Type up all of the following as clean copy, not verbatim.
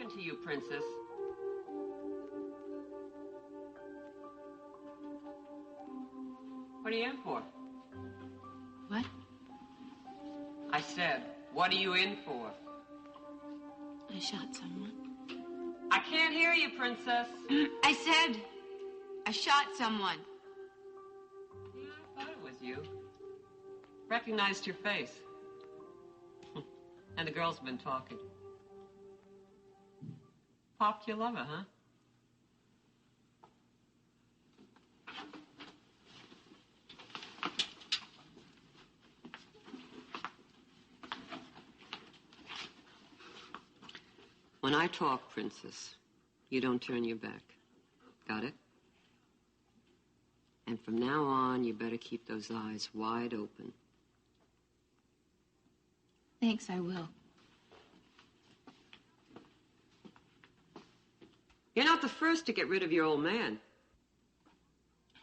talking to you, Princess. What are you in for? What? I said, what are you in for? I shot someone. I can't hear you, Princess. I said, I shot someone. Yeah, I thought it was you. Recognized your face. And the girl's been talking. Popped your lover, huh? When I talk, Princess, you don't turn your back. Got it? And from now on, you better keep those eyes wide open. Thanks, I will. You're not the first to get rid of your old man.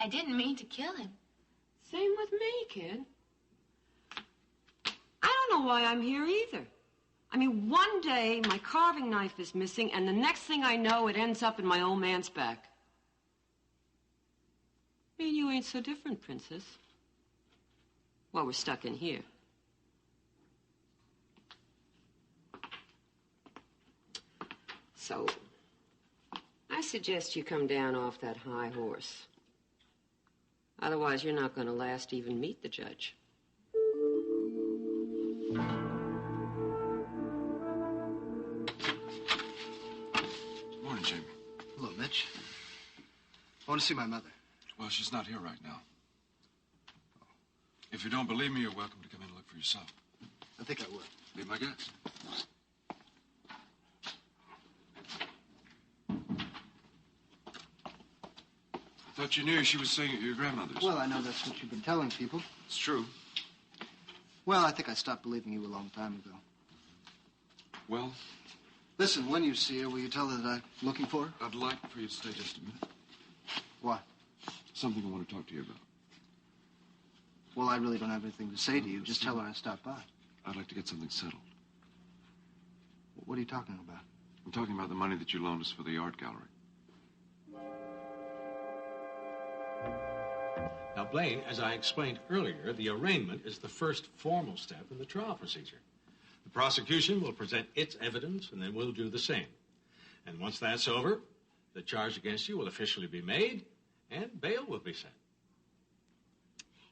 I didn't mean to kill him. Same with me, kid. I don't know why I'm here either. I mean, one day my carving knife is missing, and the next thing I know, it ends up in my old man's back. Me and you ain't so different, Princess. Well, we're stuck in here. So, I suggest you come down off that high horse. Otherwise, you're not going to last to even meet the judge. Morning, Jamie. Hello, Mitch. I want to see my mother. Well, she's not here right now. If you don't believe me, you're welcome to come in and look for yourself. I think I would. Be my guest. I thought you knew she was staying at your grandmother's. Well, I know that's what you've been telling people. It's true. Well, I think I stopped believing you a long time ago. Well? Listen, when you see her, will you tell her that I'm looking for her? I'd like for you to stay just a minute. Why? Something I want to talk to you about. Well, I really don't have anything to say to you. Just tell her I stopped by. I'd like to get something settled. What are you talking about? I'm talking about the money that you loaned us for the art gallery. Now, Blaine, as I explained earlier, the arraignment is the first formal step in the trial procedure. The prosecution will present its evidence, and then we'll do the same. And once that's over, the charge against you will officially be made, and bail will be set.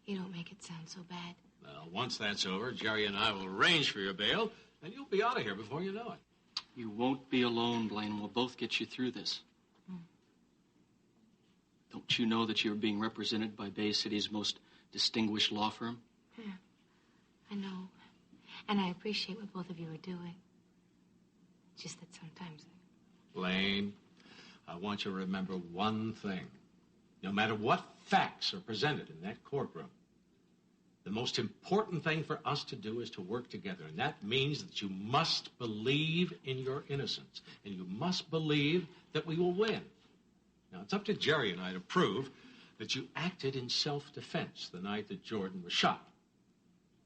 You don't make it sound so bad. Well, once that's over, Jerry and I will arrange for your bail, and you'll be out of here before you know it. You won't be alone, Blaine. We'll both get you through this. Don't you know that you're being represented by Bay City's most distinguished law firm? Yeah, I know. And I appreciate what both of you are doing. Just that sometimes Blaine, I want you to remember one thing. No matter what facts are presented in that courtroom, the most important thing for us to do is to work together. And that means that you must believe in your innocence. And you must believe that we will win. Now, it's up to Jerry and I to prove that you acted in self-defense the night that Jordan was shot.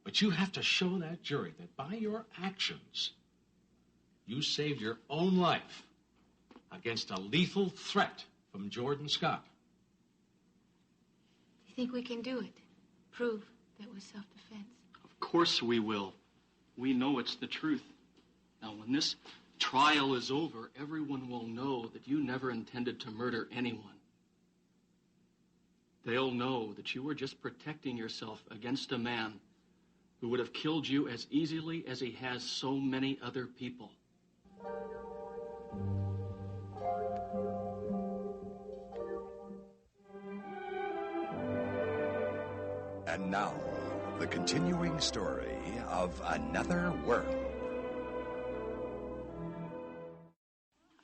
But you have to show that jury that by your actions, you saved your own life against a lethal threat from Jordan Scott. Do you think we can do it? Prove that was self-defense? Of course we will. We know it's the truth. Now, when this trial is over, everyone will know that you never intended to murder anyone. They'll know that you were just protecting yourself against a man who would have killed you as easily as he has so many other people. And now, the continuing story of Another World.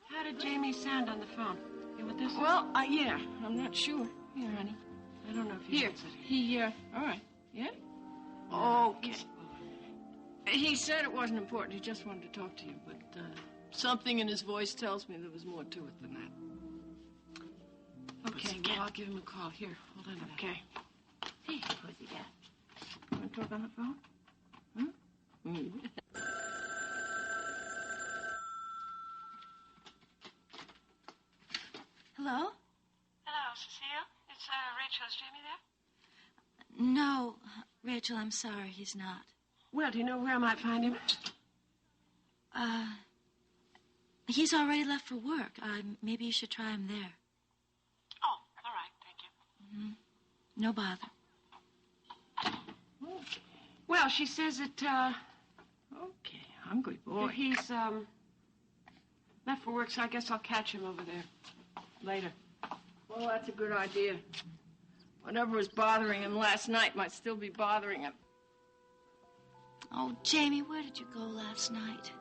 How did Jamie sound on the phone? You with this? Well, yeah, I'm not sure. Here, honey. I don't know if he Here, answered. all right, yeah? Okay. He said it wasn't important. He just wanted to talk to you, but something in his voice tells me there was more to it than that. Okay, well, I'll give him a call. Here, hold on to that. Okay. Hey, pussycat. You want to talk on the phone? Huh? Rachel, is Jamie there? No, Rachel, I'm sorry, he's not. Well, do you know where I might find him? He's already left for work. Maybe you should try him there. Oh, all right, thank you. Mm-hmm. No bother. Well, she says that, okay, hungry boy. He's, left for work, so I guess I'll catch him over there later. Well, that's a good idea. Whatever was bothering him last night might still be bothering him. Oh, Jamie, where did you go last night?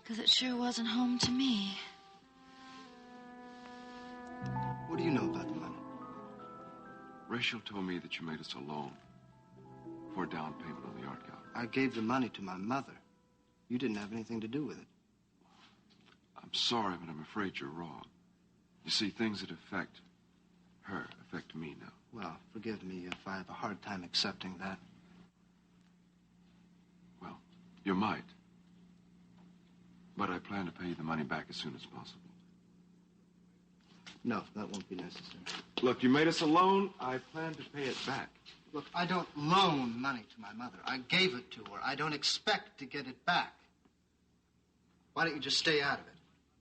Because it sure wasn't home to me. What do you know about the money? Rachel told me that you made us a loan for a down payment on the art gallery. I gave the money to my mother. You didn't have anything to do with it. I'm sorry, but I'm afraid you're wrong. You see, things that affect her affect me now. Well, forgive me if I have a hard time accepting that. Well, you might. But I plan to pay you the money back as soon as possible. No, that won't be necessary. Look, you made us a loan. I plan to pay it back. Look, I don't loan money to my mother. I gave it to her. I don't expect to get it back. Why don't you just stay out of it?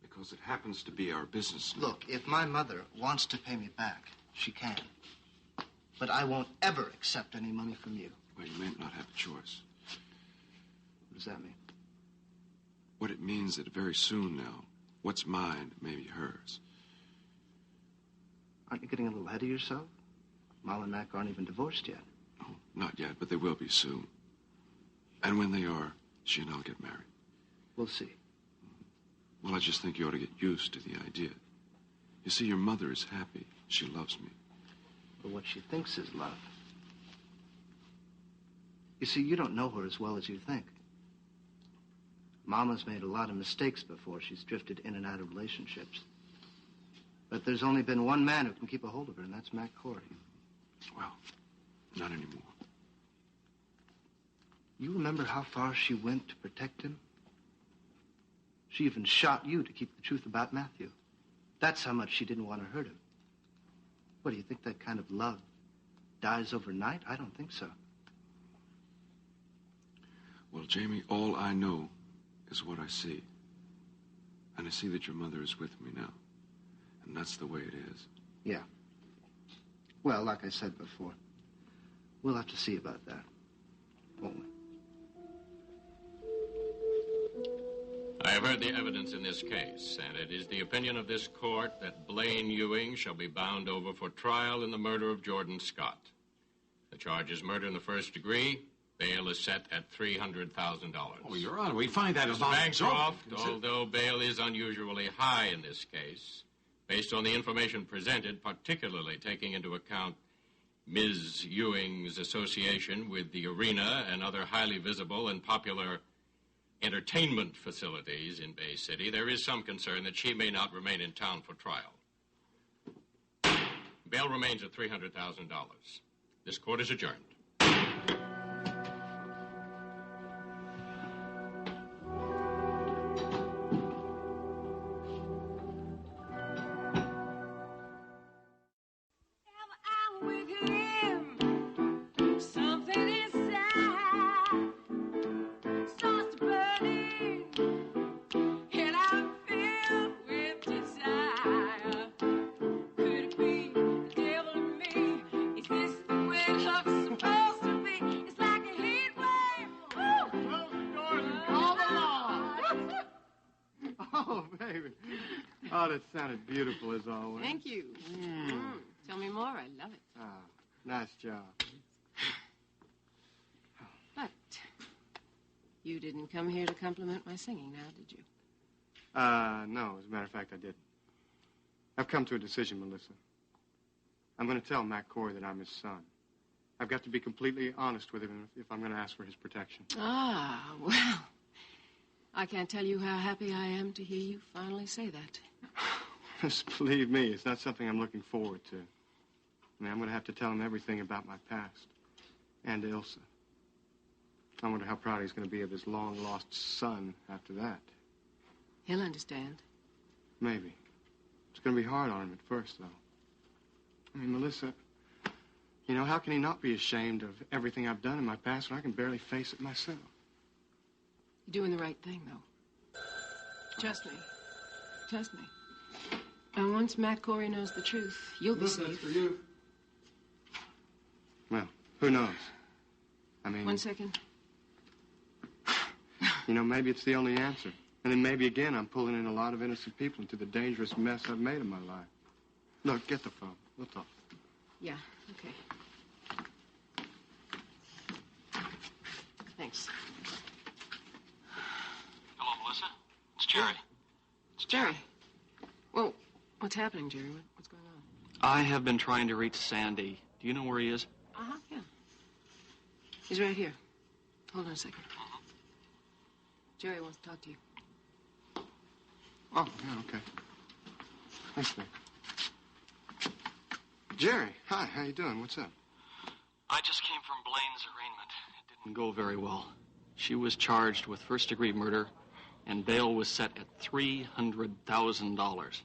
Because it happens to be our business now. Look, if my mother wants to pay me back, she can. But I won't ever accept any money from you. Well, you may not have a choice. What does that mean? What it means that very soon now, what's mine may be hers. Aren't you getting a little ahead of yourself? Mal and Mac aren't even divorced yet. Oh, not yet, but they will be soon. And when they are, she and I'll get married. We'll see. Well, I just think you ought to get used to the idea. You see, your mother is happy. She loves me. But what she thinks is love. You see, you don't know her as well as you think. Mama's made a lot of mistakes before. She's drifted in and out of relationships. But there's only been one man who can keep a hold of her, and that's Mac Cory. Well, not anymore. You remember how far she went to protect him? She even shot you to keep the truth about Matthew. That's how much she didn't want to hurt him. What, do you think that kind of love dies overnight? I don't think so. Well, Jamie, all I know is what I see. And I see that your mother is with me now. And that's the way it is. Yeah. Well, like I said before, we'll have to see about that, won't we? I have heard the evidence in this case, and it is the opinion of this court that Blaine Ewing shall be bound over for trial in the murder of Jordan Scott. The charge is murder in the first degree. Bail is set at $300,000. Oh, Your Honor, we find that Mr. about... Bancroft, although bail is unusually high in this case, based on the information presented, particularly taking into account Ms. Ewing's association with the arena and other highly visible and popular entertainment facilities in Bay City, there is some concern that she may not remain in town for trial. Bail remains at $300,000. This court is adjourned. Oh, that sounded beautiful as always. Thank you. Tell me more. I love it. Ah, nice job. But you didn't come here to compliment my singing now, did you? No. As a matter of fact, I didn't. I've come to a decision, Melissa. I'm going to tell Mac Cory that I'm his son. I've got to be completely honest with him if I'm going to ask for his protection. Ah, well, I can't tell you how happy I am to hear you finally say that. Just believe me, it's not something I'm looking forward to. I mean, I'm going to have to tell him everything about my past. And Ilsa. I wonder how proud he's going to be of his long-lost son after that. He'll understand. Maybe. It's going to be hard on him at first, though. I mean, Melissa, you know, how can he not be ashamed of everything I've done in my past when I can barely face it myself? You're doing the right thing, though. Trust me. Trust me. And once Matt Cory knows the truth, you'll be safe. For you. Well, who knows? I mean... 1 second. You know, maybe it's the only answer. And then maybe, again, I'm pulling in a lot of innocent people into the dangerous mess I've made of my life. Look, get the phone. We'll talk. Yeah, okay. Thanks. Hello, Melissa. It's Jerry. It's Jerry. Well, what's happening, Jerry? What's going on? I have been trying to reach Sandy. Do you know where he is? Uh-huh, yeah. He's right here. Hold on a second. Jerry wants to talk to you. Oh, yeah, okay. Thanks, man. Jerry, hi, how you doing? What's up? I just came from Blaine's arraignment. It didn't go very well. She was charged with first-degree murder, and bail was set at $300,000.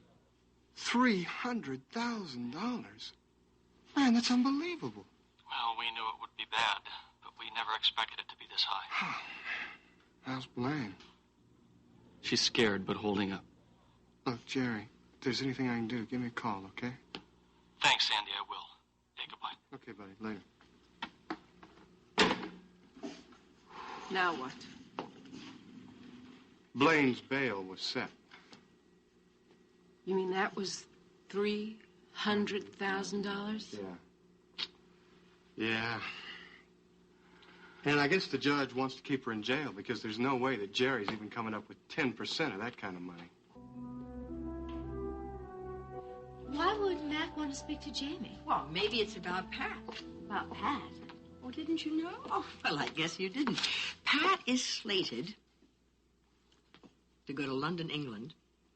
$300,000? Man, that's unbelievable. Well, we knew it would be bad, but we never expected it to be this high. How's Blaine? She's scared, but holding up. Look, Jerry, if there's anything I can do, give me a call, okay? Thanks, Sandy, I will. Hey, goodbye. Okay, buddy, later. Now what? Blaine's bail was set. You mean that was $300,000? Yeah. Yeah. And I guess the judge wants to keep her in jail because there's no way that Jerry's even coming up with 10% of that kind of money. Why would Mac want to speak to Jamie? Well, maybe it's about Pat. About Pat? Oh, didn't you know? Oh, well, I guess you didn't. Pat is slated to go to London, England,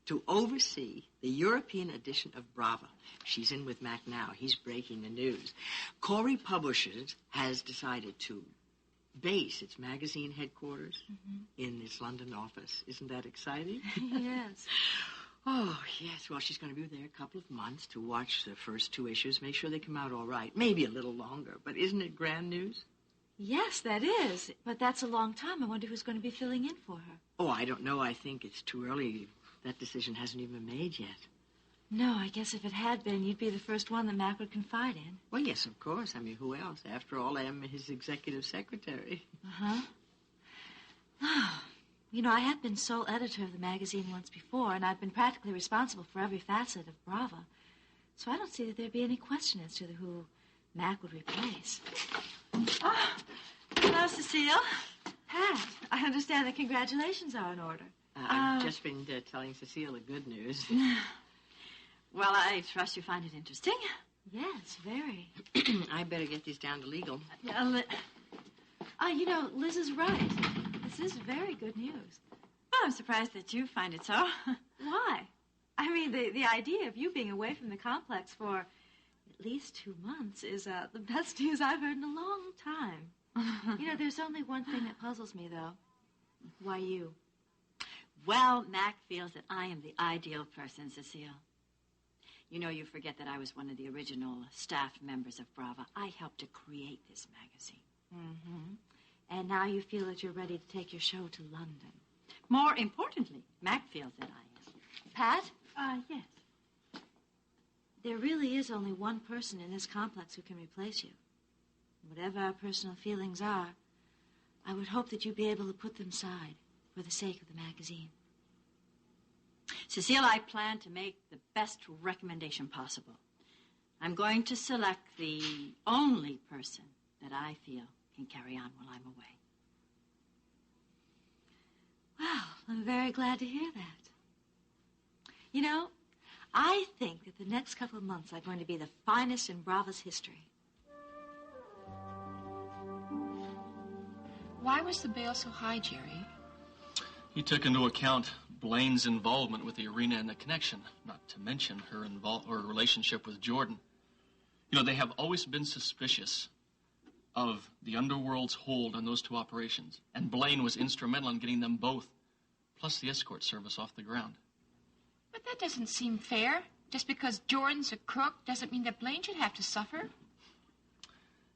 to oversee the European edition of Brava. She's in with Mac now. He's breaking the news. Cory Publishing has decided to base its magazine headquarters in its London office. Isn't that exciting? Yes. Oh, yes. Well, she's going to be there a couple of months to watch the first 2 issues, make sure they come out all right. Maybe a little longer, but isn't it grand news? Yes, that is. But that's a long time. I wonder who's going to be filling in for her. Oh, I don't know. I think it's too early. That decision hasn't even been made yet. No, I guess if it had been, you'd be the first one that Mac would confide in. Well, yes, of course. I mean, who else? After all, I am his executive secretary. Uh-huh. You know, I have been sole editor of the magazine once before, and I've been practically responsible for every facet of Brava. So I don't see that there'd be any question as to who Mac would replace. Oh, hello, Cecile. Pat, I understand that congratulations are in order. I've just been telling Cecile the good news. Well, I trust you find it interesting. Yes, very. I better get these down to legal. You know, Liz is right. This is very good news. Well, I'm surprised that you find it so. Why? I mean, the idea of you being away from the complex for at least 2 months is the best news I've heard in a long time. You know, there's only one thing that puzzles me, though. Why you? Well, Mac feels that I am the ideal person, Cecile. You know, you forget that I was one of the original staff members of Brava. I helped to create this magazine. Mm-hmm. And now you feel that you're ready to take your show to London. More importantly, Mac feels that I am. Pat? Yes. There really is only one person in this complex who can replace you. Whatever our personal feelings are, I would hope that you'd be able to put them aside for the sake of the magazine. Cecile, I plan to make the best recommendation possible. I'm going to select the only person that I feel can carry on while I'm away. Well, I'm very glad to hear that. You know, I think that the next couple of months are going to be the finest in Brava's history. Why was the bail so high, Jerry? He took into account Blaine's involvement with the arena and the connection, not to mention her relationship with Jordan. You know, they have always been suspicious of the underworld's hold on those 2 operations, and Blaine was instrumental in getting them both, plus the escort service, off the ground. But that doesn't seem fair. Just because Jordan's a crook doesn't mean that Blaine should have to suffer.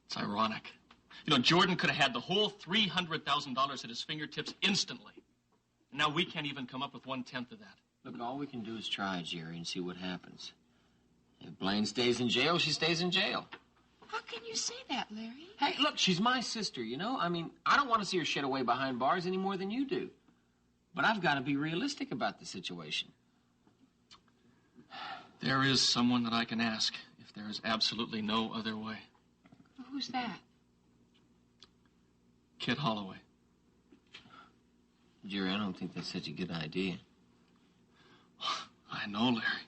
It's ironic. Jordan could have had the whole $300,000 at his fingertips instantly. And now we can't even come up with 1/10 of that. Look, all we can do is try, Jerry, and see what happens. If Blaine stays in jail, she stays in jail. How can you say that, Larry? Hey, look, she's my sister, I mean, I don't want to see her shed away behind bars any more than you do. But I've got to be realistic about the situation. There is someone that I can ask if there is absolutely no other way. Who's that? Kit Holloway. Jerry, I don't think that's such a good idea. I know, Larry.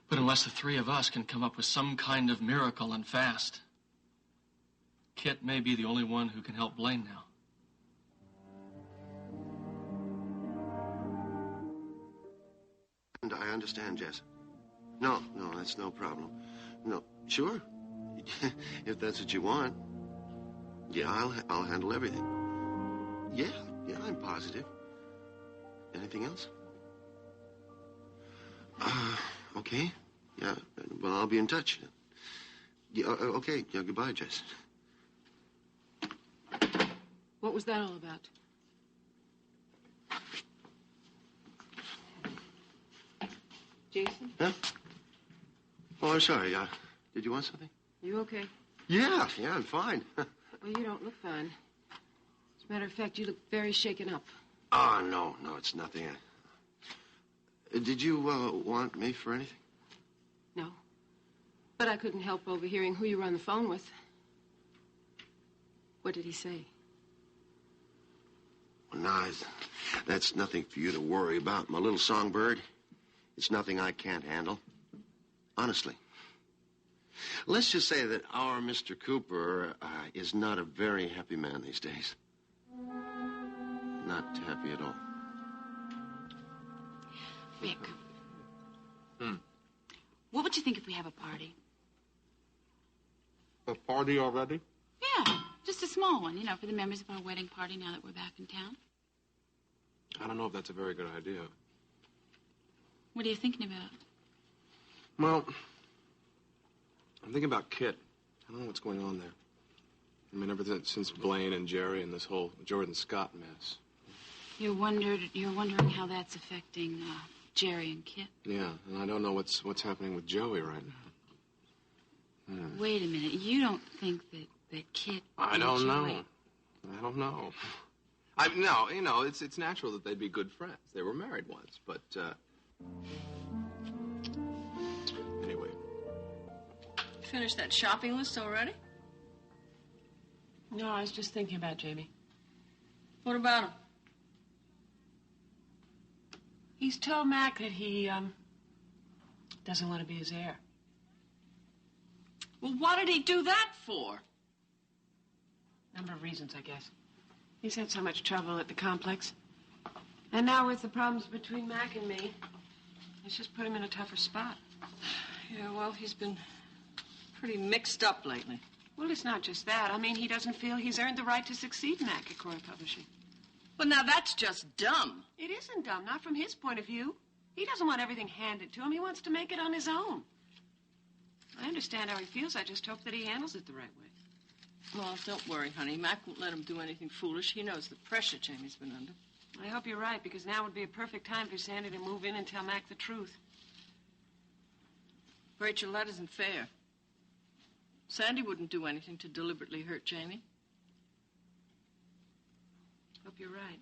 But unless the three of us can come up with some kind of miracle and fast, Kit may be the only one who can help Blaine now. And I understand, Jess. No, that's no problem. No, sure. If that's what you want. Yeah, I'll handle everything. Yeah, I'm positive. Anything else? Okay. Yeah, well, I'll be in touch. Yeah, okay. Yeah, goodbye, Jess. What was that all about? Jason? Huh? Oh, I'm sorry. Did you want something? You okay? Yeah, I'm fine. Well, you don't look fine. As a matter of fact, you look very shaken up. Oh, no, it's nothing. Did you want me for anything? No. But I couldn't help overhearing who you were on the phone with. What did he say? Well, nah, that's nothing for you to worry about, my little songbird. It's nothing I can't handle. Honestly. Let's just say that our Mr. Cooper is not a very happy man these days. Not happy at all. Rick. What would you think if we have a party? A party already? Yeah, just a small one, for the members of our wedding party now that we're back in town. I don't know if that's a very good idea. What are you thinking about? Well, I'm thinking about Kit. I don't know what's going on there. I mean, ever since Blaine and Jerry and this whole Jordan Scott mess. You're wondering how that's affecting Jerry and Kit. Yeah, and I don't know what's happening with Joey right now. Wait a minute. You don't think that Kit... I don't know. I don't know. No, it's natural that they'd be good friends. They were married once, but... Anyway. Finished that shopping list already? No, I was just thinking about Jamie. What about him? He's told Mac that he, doesn't want to be his heir. Well, what did he do that for? Number of reasons, I guess. He's had so much trouble at the complex. And now with the problems between Mac and me, it's just put him in a tougher spot. Yeah, well, he's been pretty mixed up lately. Well, it's not just that. I mean, he doesn't feel he's earned the right to succeed Mac at Cory Publishing. Well, now that's just dumb. It isn't dumb, not from his point of view. He doesn't want everything handed to him. He wants to make it on his own. I understand how he feels. I just hope that he handles it the right way. Well, don't worry, honey. Mac won't let him do anything foolish. He knows the pressure Jamie's been under. I hope you're right, because now would be a perfect time for Sandy to move in and tell Mac the truth. Rachel, that isn't fair. Sandy wouldn't do anything to deliberately hurt Jamie. Hope you're right.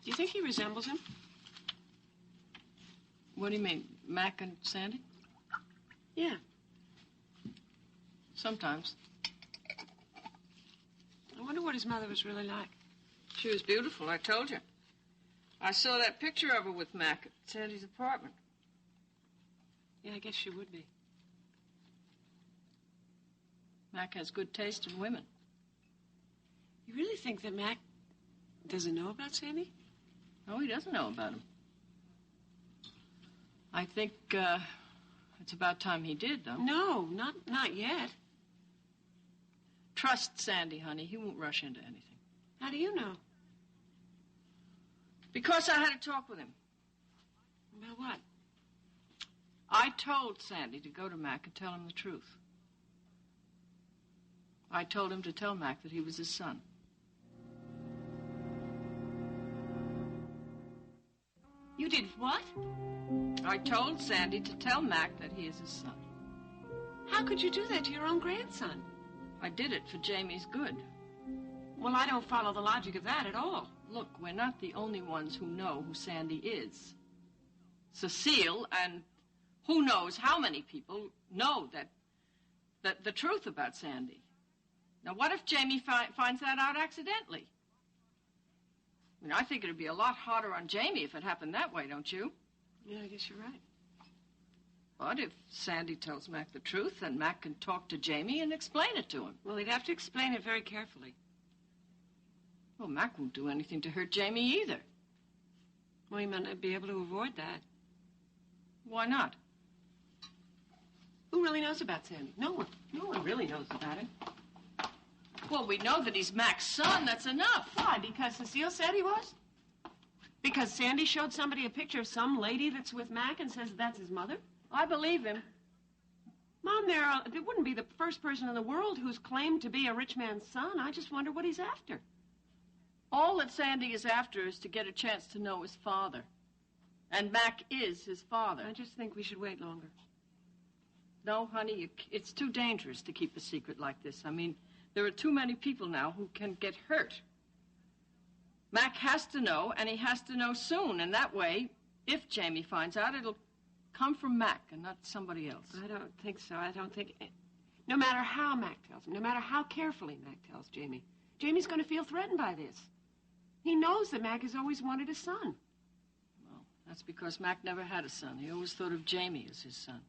Do you think he resembles him? What do you mean, Mac and Sandy? Yeah. Sometimes. I wonder what his mother was really like. She was beautiful, I told you. I saw that picture of her with Mac at Sandy's apartment. Yeah, I guess she would be. Mac has good taste in women. You really think that Mac doesn't know about Sandy? No, he doesn't know about him. I think It's about time he did, though. No, not yet. Trust Sandy, honey. He won't rush into anything. How do you know? Because I had a talk with him. About what? I told Sandy to go to Mac and tell him the truth. I told him to tell Mac that he was his son. You did what? I told Sandy to tell Mac that he is his son. How could you do that to your own grandson? I did it for Jamie's good. Well, I don't follow the logic of that at all. Look, we're not the only ones who know who Sandy is. Cecile and who knows how many people know that the truth about Sandy. Now, what if Jamie finds that out accidentally? I mean, I think it'd be a lot harder on Jamie if it happened that way, don't you? Yeah, I guess you're right. But if Sandy tells Mac the truth, then Mac can talk to Jamie and explain it to him. Well, he'd have to explain it very carefully. Well, Mac won't do anything to hurt Jamie either. Well, he might not be able to avoid that. Why not? Who really knows about Sandy? No one. No one really knows about him. Well, we know that he's Mac's son. That's enough. Why? Because Cecile said he was? Because Sandy showed somebody a picture of some lady that's with Mac and says that's his mother? I believe him. Mom, there wouldn't be the first person in the world who's claimed to be a rich man's son. I just wonder what he's after. All that Sandy is after is to get a chance to know his father. And Mac is his father. I just think we should wait longer. No, honey, it's too dangerous to keep a secret like this. I mean, there are too many people now who can get hurt. Mac has to know, and he has to know soon. And that way, if Jamie finds out, it'll come from Mac and not somebody else. I don't think so. I don't think... No matter how Mac tells him, no matter how carefully Mac tells Jamie, Jamie's going to feel threatened by this. He knows that Mac has always wanted a son. Well, that's because Mac never had a son. He always thought of Jamie as his son.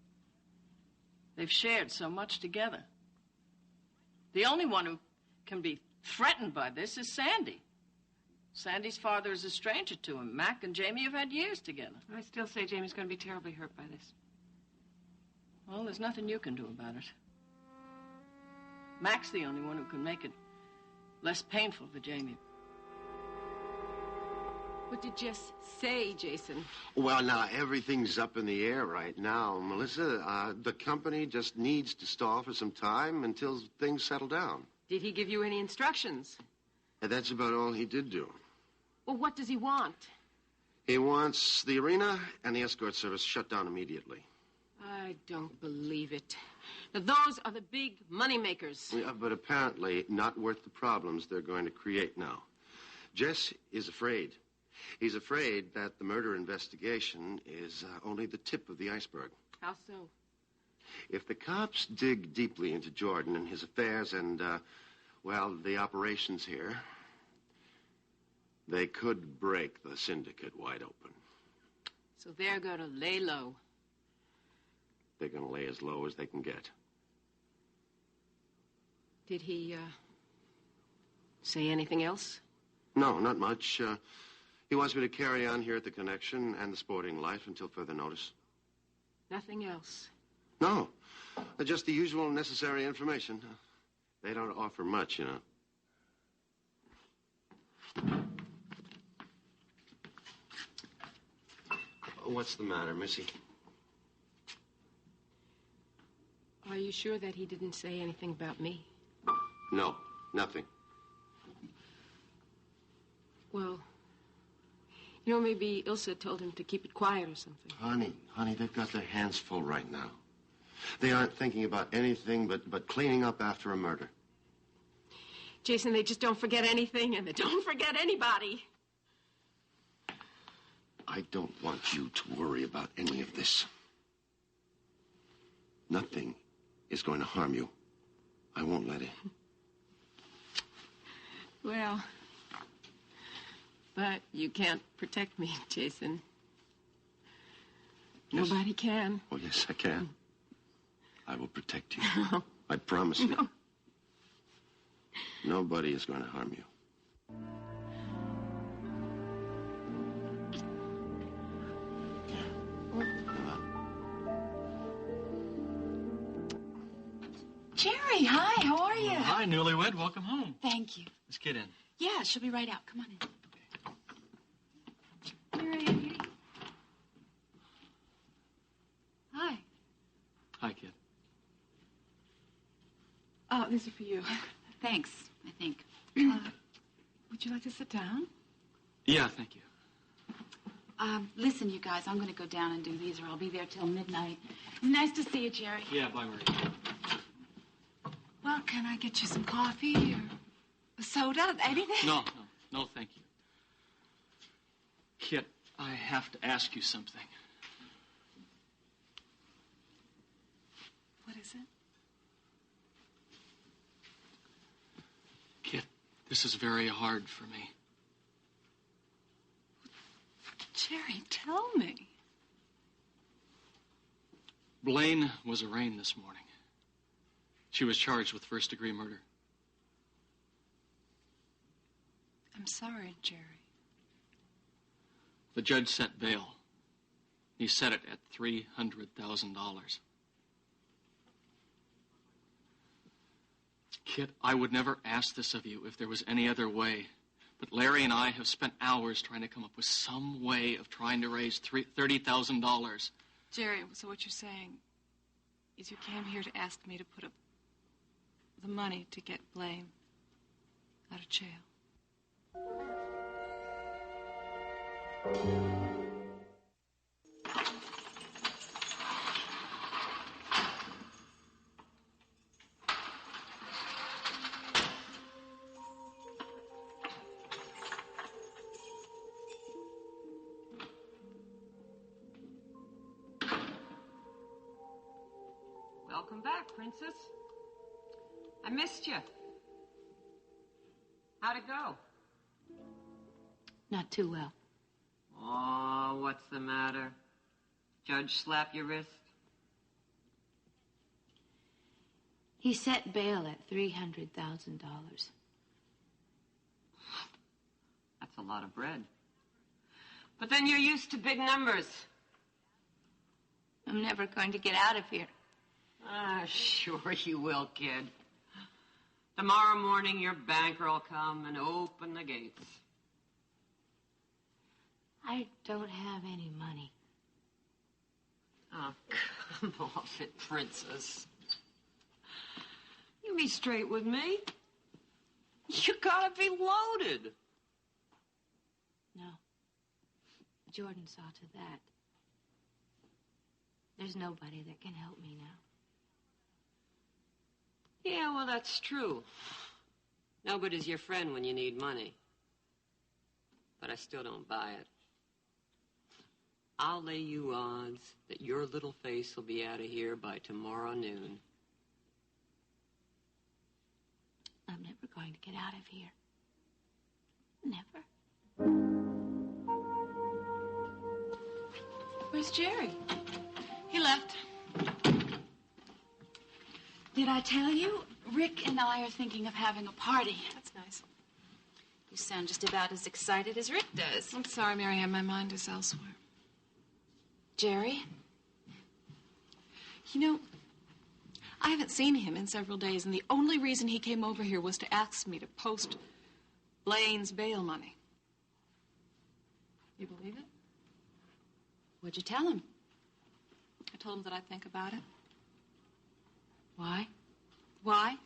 They've shared so much together. The only one who can be threatened by this is Sandy. Sandy's father is a stranger to him. Mac and Jamie have had years together. I still say Jamie's going to be terribly hurt by this. Well, there's nothing you can do about it. Mac's the only one who can make it less painful for Jamie. What did Jess say, Jason? Well, now, everything's up in the air right now, Melissa. The company just needs to stall for some time until things settle down. Did he give you any instructions? And that's about all he did do. Well, what does he want? He wants the arena and the escort service shut down immediately. I don't believe it. Now, those are the big money makers. Yeah, but apparently not worth the problems they're going to create now. Jess is afraid. He's afraid that the murder investigation is only the tip of the iceberg. How so? If the cops dig deeply into Jordan and his affairs and, the operations here, they could break the syndicate wide open. So they're going to lay low. They're going to lay as low as they can get. Did he, say anything else? No, not much. He wants me to carry on here at the Connection and the Sporting Life until further notice. Nothing else? No. Just the usual necessary information. They don't offer much, you know. What's the matter, Missy? Are you sure that he didn't say anything about me? No, nothing. Well, maybe Ilsa told him to keep it quiet or something. Honey, they've got their hands full right now. They aren't thinking about anything but cleaning up after a murder. Jason, they just don't forget anything, and they don't forget anybody. I don't want you to worry about any of this. Nothing is going to harm you. I won't let it. Well, but you can't protect me, Jason. Yes. Nobody can. Oh, yes, I can. I will protect you. I promise you. No. Nobody is going to harm you. Hi, how are you? Hi, newlywed. Welcome home. Thank you. Let's get in. Yeah, she'll be right out. Come on in. Marianne, here. Hi. Hi, kid. Oh, these are for you. Thanks, I think. Would you like to sit down? Yeah, thank you. Listen, you guys, I'm going to go down and do these, or I'll be there till midnight. Nice to see you, Jerry. Yeah, bye, Maria. Well, can I get you some coffee or a soda? Anything? No, thank you. Kit, I have to ask you something. What is it? Kit, this is very hard for me. Jerry, tell me. Blaine was arraigned this morning. She was charged with first-degree murder. I'm sorry, Jerry. The judge set bail. He set it at $300,000. Kit, I would never ask this of you if there was any other way. But Larry and I have spent hours trying to come up with some way of trying to raise $30,000. Jerry, so what you're saying is you came here to ask me to put up the money to get Blaine out of jail. Welcome back, Princess. I missed you. How'd it go? Not too well. Oh, what's the matter? Judge slap your wrist? He set bail at $300,000. That's a lot of bread. But then you're used to big numbers. I'm never going to get out of here. Ah, sure you will, kid. Tomorrow morning, your banker will come and open the gates. I don't have any money. Oh, come off it, Princess. You be straight with me. You gotta be loaded. No. Jordan saw to that. There's nobody that can help me now. Yeah, well, that's true. Nobody's your friend when you need money. But I still don't buy it. I'll lay you odds that your little face will be out of here by tomorrow noon. I'm never going to get out of here. Never. Where's Jerry? He left. Did I tell you? Rick and I are thinking of having a party. That's nice. You sound just about as excited as Rick does. I'm sorry, Marianne. My mind is elsewhere. Jerry? You know, I haven't seen him in several days, and the only reason he came over here was to ask me to post Blaine's bail money. You believe it? What'd you tell him? I told him that I'd think about it. Why? Why?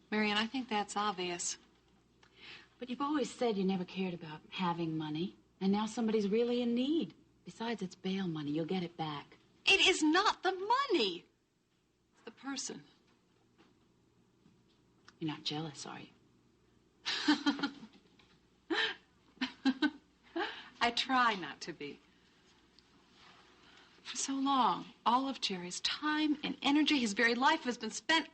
Marianne, I think that's obvious. But you've always said you never cared about having money, and now somebody's really in need. Besides, it's bail money. You'll get it back. It is not the money. It's the person. You're not jealous, are you? I try not to be. For so long, all of Jerry's time and energy, his very life has been spent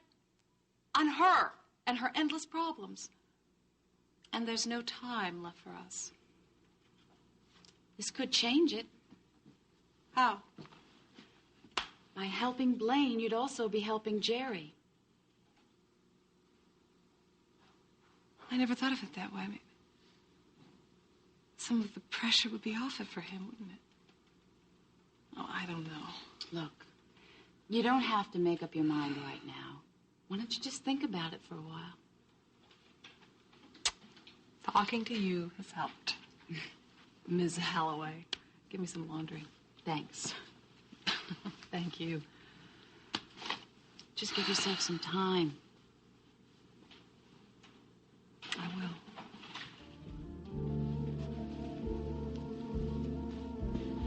on her and her endless problems. And there's no time left for us. This could change it. How? By helping Blaine, you'd also be helping Jerry. I never thought of it that way. I mean, some of the pressure would be off it for him, wouldn't it? Oh, I don't know. Look, you don't have to make up your mind right now. Why don't you just think about it for a while? Talking to you has helped. Ms. Holloway, give me some laundry. Thanks. Thank you. Just give yourself some time. I will.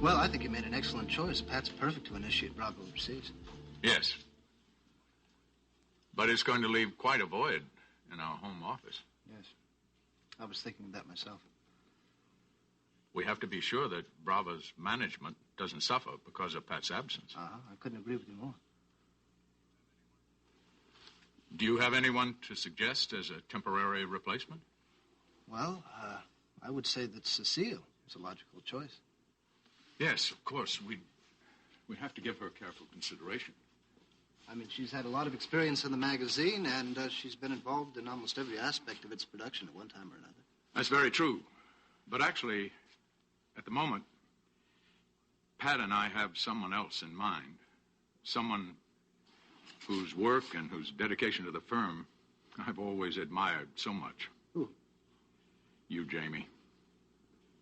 Well, I think you made an excellent choice. Pat's perfect to initiate Bravo overseas. Yes. But it's going to leave quite a void in our home office. Yes. I was thinking of that myself. We have to be sure that Bravo's management doesn't suffer because of Pat's absence. I couldn't agree with you more. Do you have anyone to suggest as a temporary replacement? Well, I would say that Cecile is a logical choice. Yes, of course. We'd have to give her careful consideration. I mean, she's had a lot of experience in the magazine, and she's been involved in almost every aspect of its production at one time or another. That's very true. But actually, at the moment, Pat and I have someone else in mind. Someone whose work and whose dedication to the firm I've always admired so much. Who? You, Jamie.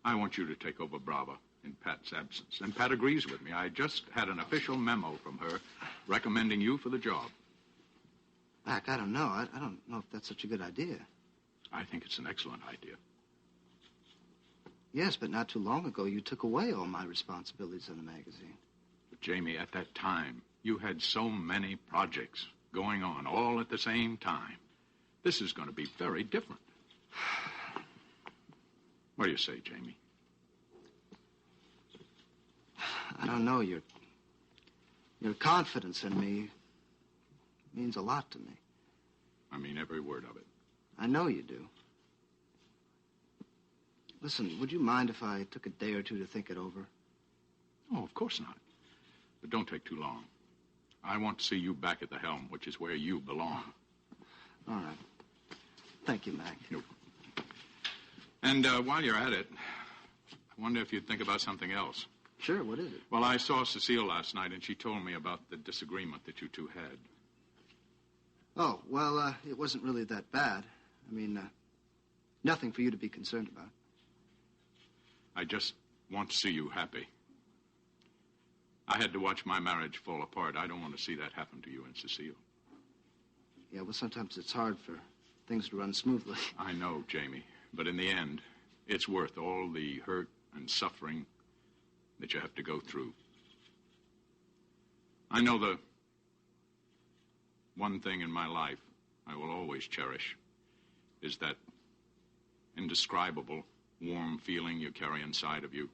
I want you to take over Bravo in Pat's absence. And Pat agrees with me. I just had an official memo from her recommending you for the job. Mac, I don't know. I don't know if that's such a good idea. I think it's an excellent idea. Yes, but not too long ago, you took away all my responsibilities in the magazine. But, Jamie, at that time, you had so many projects going on all at the same time. This is going to be very different. What do you say, Jamie? I don't know. Your confidence in me means a lot to me. I mean every word of it. I know you do. Listen, would you mind if I took a day or two to think it over? Oh, of course not. But don't take too long. I want to see you back at the helm, which is where you belong. All right. Thank you, Mac. And while you're at it, I wonder if you'd think about something else. Sure, what is it? Well, I saw Cecile last night, and she told me about the disagreement that you two had. Oh, well, it wasn't really that bad. I mean, nothing for you to be concerned about. I just want to see you happy. I had to watch my marriage fall apart. I don't want to see that happen to you and Cecile. Yeah, well, sometimes it's hard for things to run smoothly. I know, Jamie. But in the end, it's worth all the hurt and suffering that you have to go through. I know the one thing in my life I will always cherish is that indescribable, warm feeling you carry inside of you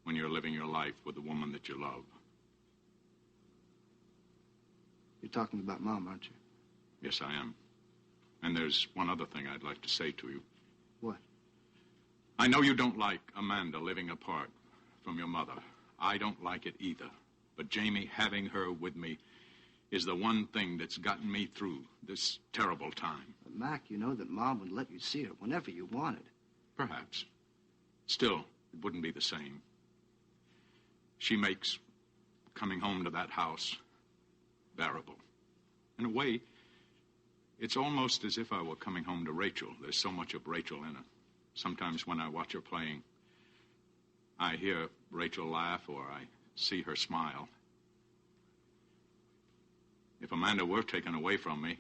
when you're living your life with the woman that you love. You're talking about Mom, aren't you? Yes, I am. And there's one other thing I'd like to say to you. What? I know you don't like Amanda living apart from your mother. I don't like it either. But Jamie, having her with me is the one thing that's gotten me through this terrible time. But Mac, you know that Mom would let you see her whenever you wanted. Perhaps. Still, it wouldn't be the same. She makes coming home to that house bearable. In a way, it's almost as if I were coming home to Rachel. There's so much of Rachel in her. Sometimes when I watch her playing, I hear Rachel laugh or I see her smile. If Amanda were taken away from me,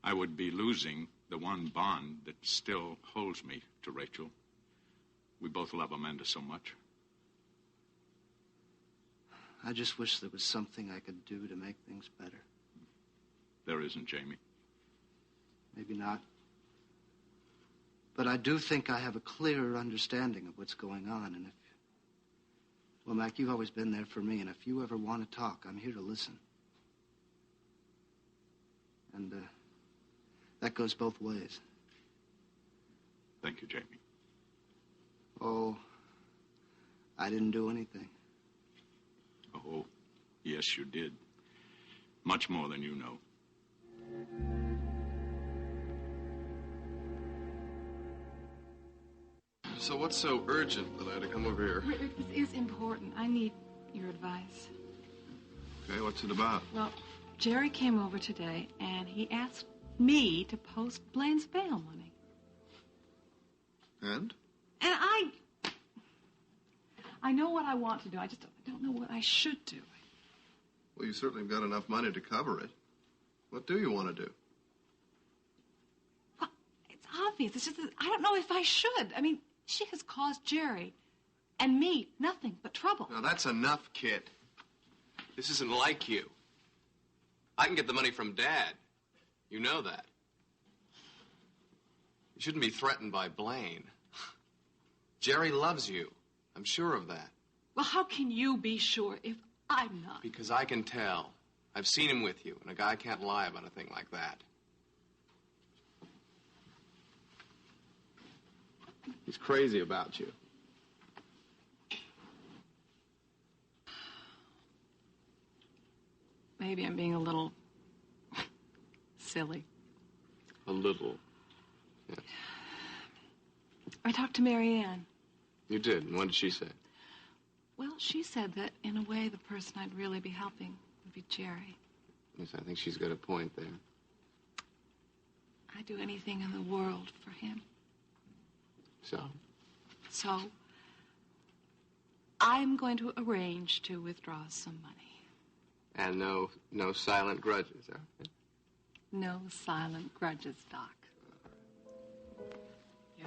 I would be losing the one bond that still holds me to Rachel. We both love Amanda so much. I just wish there was something I could do to make things better. There isn't, Jamie. Maybe not. But I do think I have a clearer understanding of what's going on. And well, Mac, you've always been there for me. And if you ever want to talk, I'm here to listen. And that goes both ways. Thank you, Jamie. Oh, I didn't do anything. Oh, yes, you did. Much more than you know. So what's so urgent that I had to come over here? This is important. I need your advice. Okay, what's it about? Well, Jerry came over today, and he asked me to post Blaine's bail money. And? And I know what I want to do. I just don't know what I should do. Well, you certainly have got enough money to cover it. What do you want to do? Well, it's obvious. It's just that I don't know if I should. I mean, she has caused Jerry and me nothing but trouble. Now, that's enough, kid. This isn't like you. I can get the money from Dad. You know that. You shouldn't be threatened by Blaine. Jerry loves you. I'm sure of that. Well, how can you be sure if I'm not? Because I can tell. I've seen him with you, and a guy can't lie about a thing like that. He's crazy about you. Maybe I'm being a little silly. A little. Yeah. I talked to Marianne. You did, and what did she say? Well, she said that, in a way, the person I'd really be helping would be Jerry. Yes, I think she's got a point there. I'd do anything in the world for him. So? So, I'm going to arrange to withdraw some money. And no silent grudges, huh? No silent grudges, Doc. Yeah,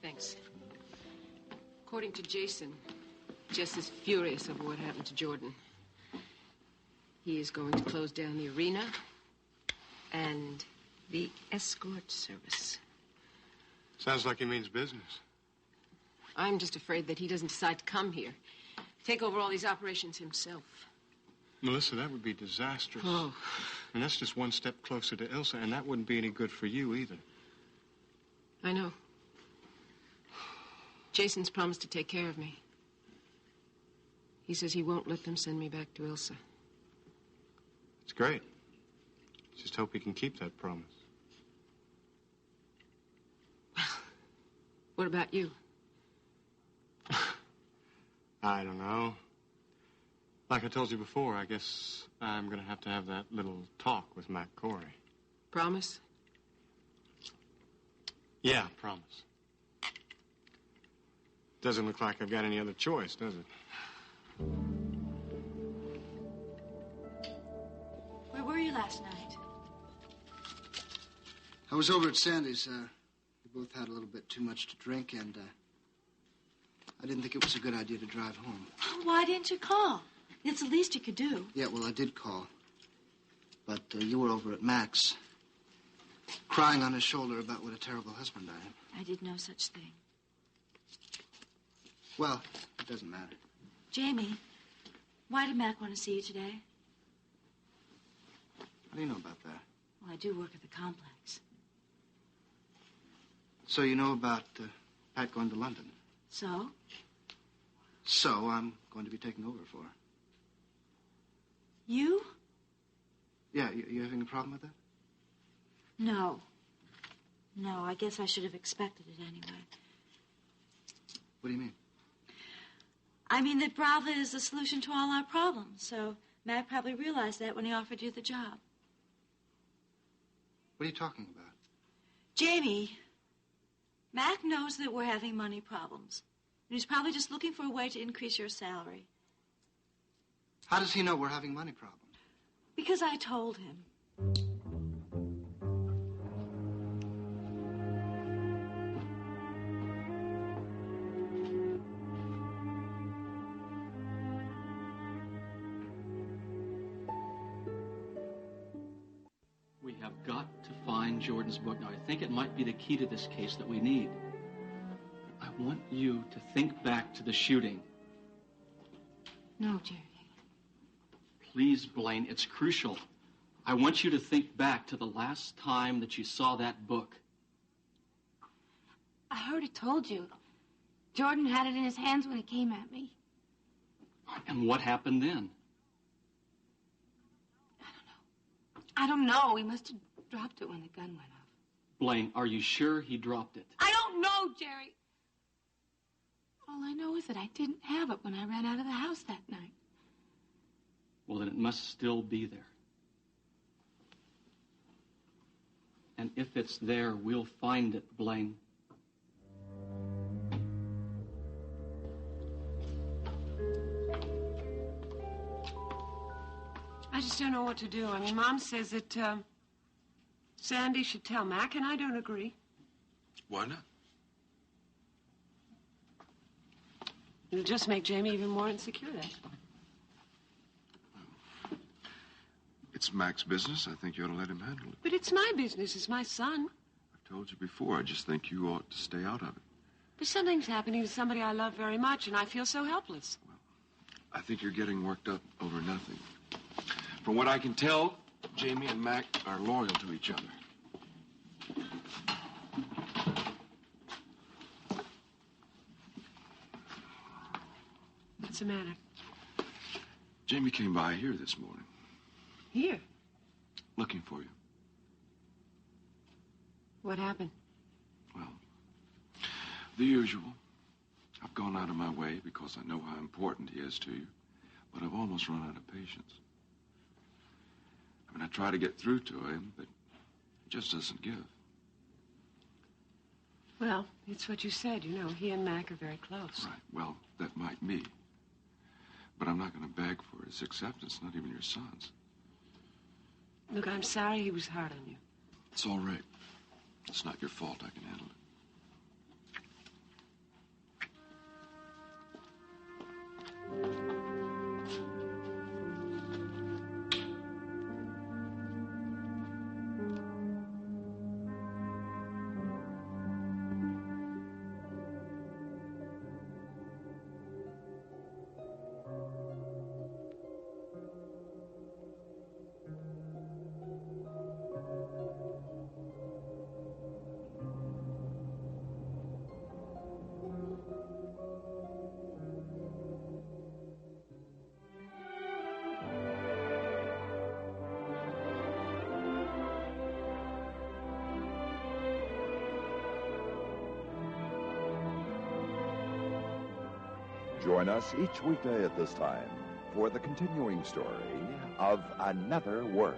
thanks. According to Jason, Jess is furious over what happened to Jordan. He is going to close down the arena and the escort service. Sounds like he means business. I'm just afraid that he doesn't decide to come here. Take over all these operations himself. Melissa, that would be disastrous. Oh. And that's just one step closer to Ilsa, and that wouldn't be any good for you either. I know. Jason's promised to take care of me. He says he won't let them send me back to Ilsa. It's great. Just hope he can keep that promise. What about you? I don't know. Like I told you before, I guess I'm going to have that little talk with Mac Cory. Promise? Yeah, promise. Doesn't look like I've got any other choice, does it? Where were you last night? I was over at Sandy's. We both had a little bit too much to drink, and I didn't think it was a good idea to drive home. Why didn't you call? It's the least you could do. Yeah, well, I did call. But you were over at Mac's, crying on his shoulder about what a terrible husband I am. I did no such thing. Well, it doesn't matter. Jamie, why did Mac want to see you today? How do you know about that? Well, I do work at the complex. So you know about Pat going to London? So? So I'm going to be taking over for her. You? Yeah, you having a problem with that? No. No, I guess I should have expected it anyway. What do you mean? I mean that Brava is the solution to all our problems, so Mac probably realized that when he offered you the job. What are you talking about? Jamie, Mac knows that we're having money problems. And he's probably just looking for a way to increase your salary. How does he know we're having money problems? Because I told him. We have got to find Jordan's book. Now, I think it might be the key to this case that we need. I want you to think back to the shooting. No, Jerry. Please, Blaine, it's crucial. I want you to think back to the last time that you saw that book. I already told you. Jordan had it in his hands when he came at me. And what happened then? I don't know. He must have dropped it when the gun went off. Blaine, are you sure he dropped it? I don't know, Jerry. All I know is that I didn't have it when I ran out of the house that night. Well, then it must still be there. And if it's there, we'll find it, Blaine. I just don't know what to do. I mean, Mom says that Sandy should tell Mac, and I don't agree. Why not? It'll just make Jamie even more insecure, that's why. It's Mac's business. I think you ought to let him handle it. But it's my business. It's my son. I've told you before. I just think you ought to stay out of it. But something's happening to somebody I love very much, and I feel so helpless. I think you're getting worked up over nothing. From what I can tell, Jamie and Mac are loyal to each other. What's the matter? Jamie came by here this morning. Here? Looking for you. What happened? The usual. I've gone out of my way because I know how important he is to you, but I've almost run out of patience. I mean, I try to get through to him, but he just doesn't give. Well, it's what you said. You know, he and Mac are very close. Right. Well, that might be. But I'm not going to beg for his acceptance, not even your son's. Look, I'm sorry he was hard on you. It's all right. It's not your fault. I can handle it. Join us each weekday at this time for the continuing story of Another Work.